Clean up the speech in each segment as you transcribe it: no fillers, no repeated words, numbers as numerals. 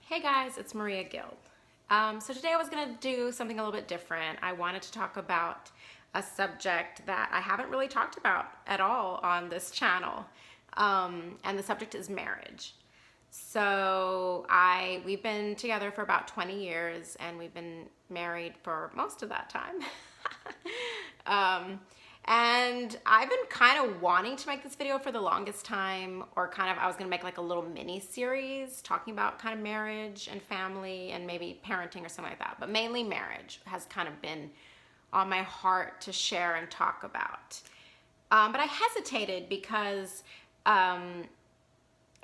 Hey guys, it's Maria Gill. So today I was going to do something a little bit different. I wanted to talk about a subject that I haven't really talked about at all on this channel, and the subject is marriage. We've been together for about 20 years, and we've been married for most of that time. And I've been kind of wanting to make this video for the longest time, or I was gonna make like a little mini series talking about kind of marriage and family and maybe parenting or something like that. But mainly marriage has kind of been on my heart to share and talk about. But I hesitated because,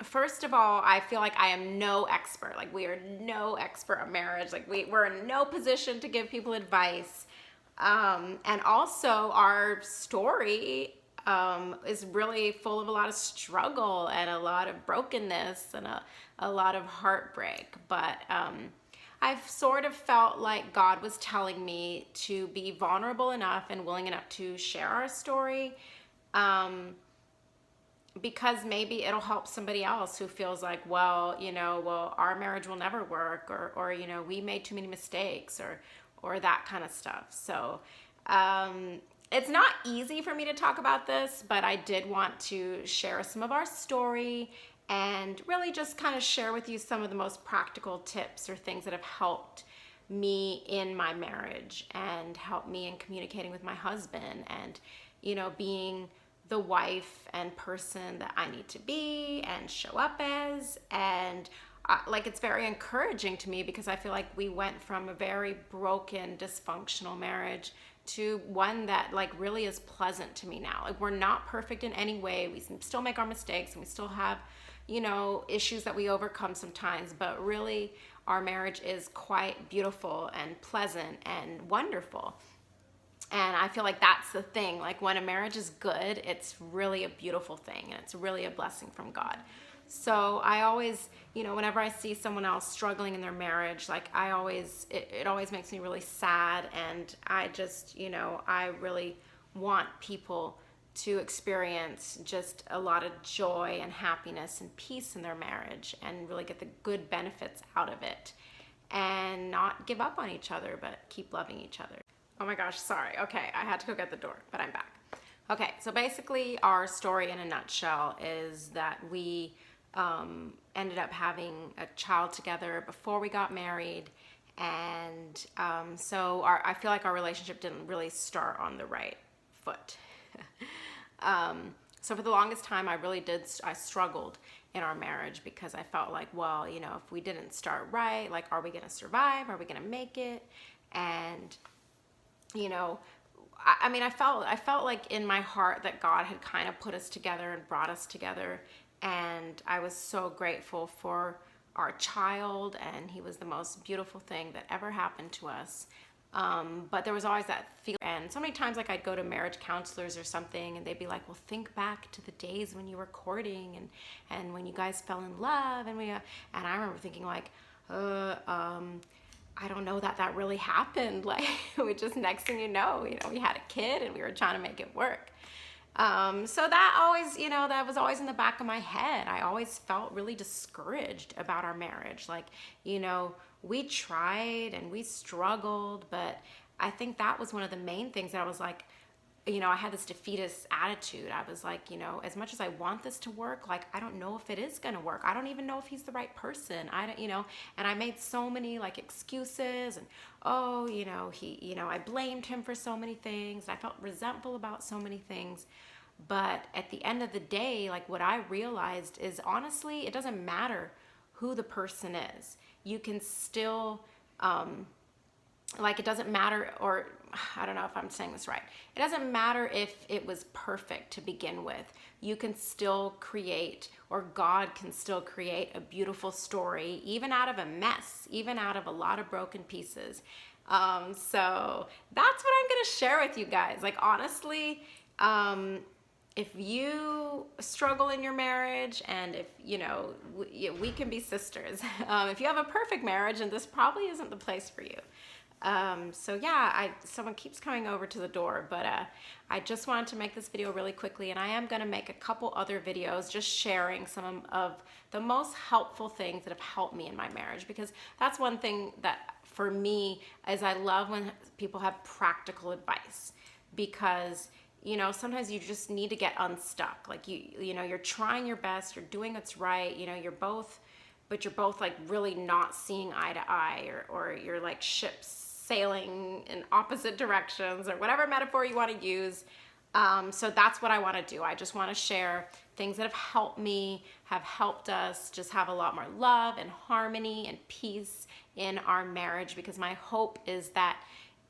first of all, I feel like I am no expert. Like, we are no expert on marriage. Like, we're in no position to give people advice. And also our story is really full of a lot of struggle and a lot of brokenness and a lot of heartbreak. But I've sort of felt like God was telling me to be vulnerable enough and willing enough to share our story, because maybe it'll help somebody else who feels like, well, our marriage will never work, or we made too many mistakes, or that kind of stuff. So it's not easy for me to talk about this, but I did want to share some of our story and really just kind of share with you some of the most practical tips or things that have helped me in my marriage and helped me in communicating with my husband and, being the wife and person that I need to be and show up as. And it's very encouraging to me because I feel like we went from a very broken, dysfunctional marriage to one that really is pleasant to me now. Like, we're not perfect in any way. We still make our mistakes and we still have, issues that we overcome sometimes, but really our marriage is quite beautiful and pleasant and wonderful. And I feel like that's the thing. Like, when a marriage is good, it's really a beautiful thing and it's really a blessing from God. So I always, whenever I see someone else struggling in their marriage, it always makes me really sad. And I just, I really want people to experience just a lot of joy and happiness and peace in their marriage and really get the good benefits out of it and not give up on each other, but keep loving each other. Oh my gosh, sorry. Okay, I had to go get the door, but I'm back. Okay, so basically our story in a nutshell is that we ended up having a child together before we got married, and I feel like our relationship didn't really start on the right foot. So for the longest time, I struggled in our marriage because I felt like, well, if we didn't start right, are we gonna survive? Are we gonna make it? And I felt like in my heart that God had kind of put us together and brought us together. And I was so grateful for our child, and he was the most beautiful thing that ever happened to us. But there was always that feeling. And so many times, I'd go to marriage counselors or something, and they'd be like, well, think back to the days when you were courting and when you guys fell in love. And I remember thinking I don't know that really happened. We just, next thing you know, we had a kid and we were trying to make it work. So that always, that was always in the back of my head. I always felt really discouraged about our marriage. We tried and we struggled, but I think that was one of the main things that I was like, I had this defeatist attitude. I was like, as much as I want this to work, I don't know if it is going to work. I don't even know if he's the right person. I don't, and I made so many excuses and, I blamed him for so many things. I felt resentful about so many things. But at the end of the day, what I realized is, honestly, it doesn't matter who the person is. You can still, it doesn't matter, or I don't know if I'm saying this right. It doesn't matter if it was perfect to begin with. You can still create, or God can still create, a beautiful story, even out of a mess, even out of a lot of broken pieces. So that's what I'm going to share with you guys. Honestly, if you struggle in your marriage, and if, we can be sisters. If you have a perfect marriage, and this probably isn't the place for you. So yeah, someone keeps coming over to the door, but I just wanted to make this video really quickly, and I am going to make a couple other videos just sharing some of the most helpful things that have helped me in my marriage, because that's one thing that for me is I love when people have practical advice, because you know, sometimes you just need to get unstuck. Like you know, you're trying your best, you're doing what's right, you know, you're both like really not seeing eye to eye, or you're like ships sailing in opposite directions, or whatever metaphor you want to use. So that's what I want to do. I just want to share things that have helped me, have helped us just have a lot more love and harmony and peace in our marriage, because my hope is that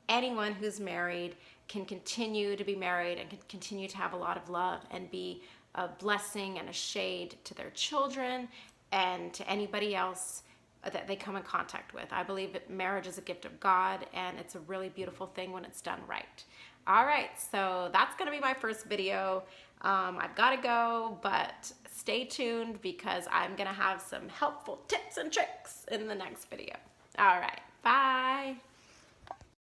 anyone who's married can continue to be married and can continue to have a lot of love and be a blessing and a shade to their children and to anybody else that they come in contact with. I believe that marriage is a gift of God, and it's a really beautiful thing when it's done right. All right, so that's gonna be my first video. I've gotta go, but stay tuned because I'm gonna have some helpful tips and tricks in the next video. All right.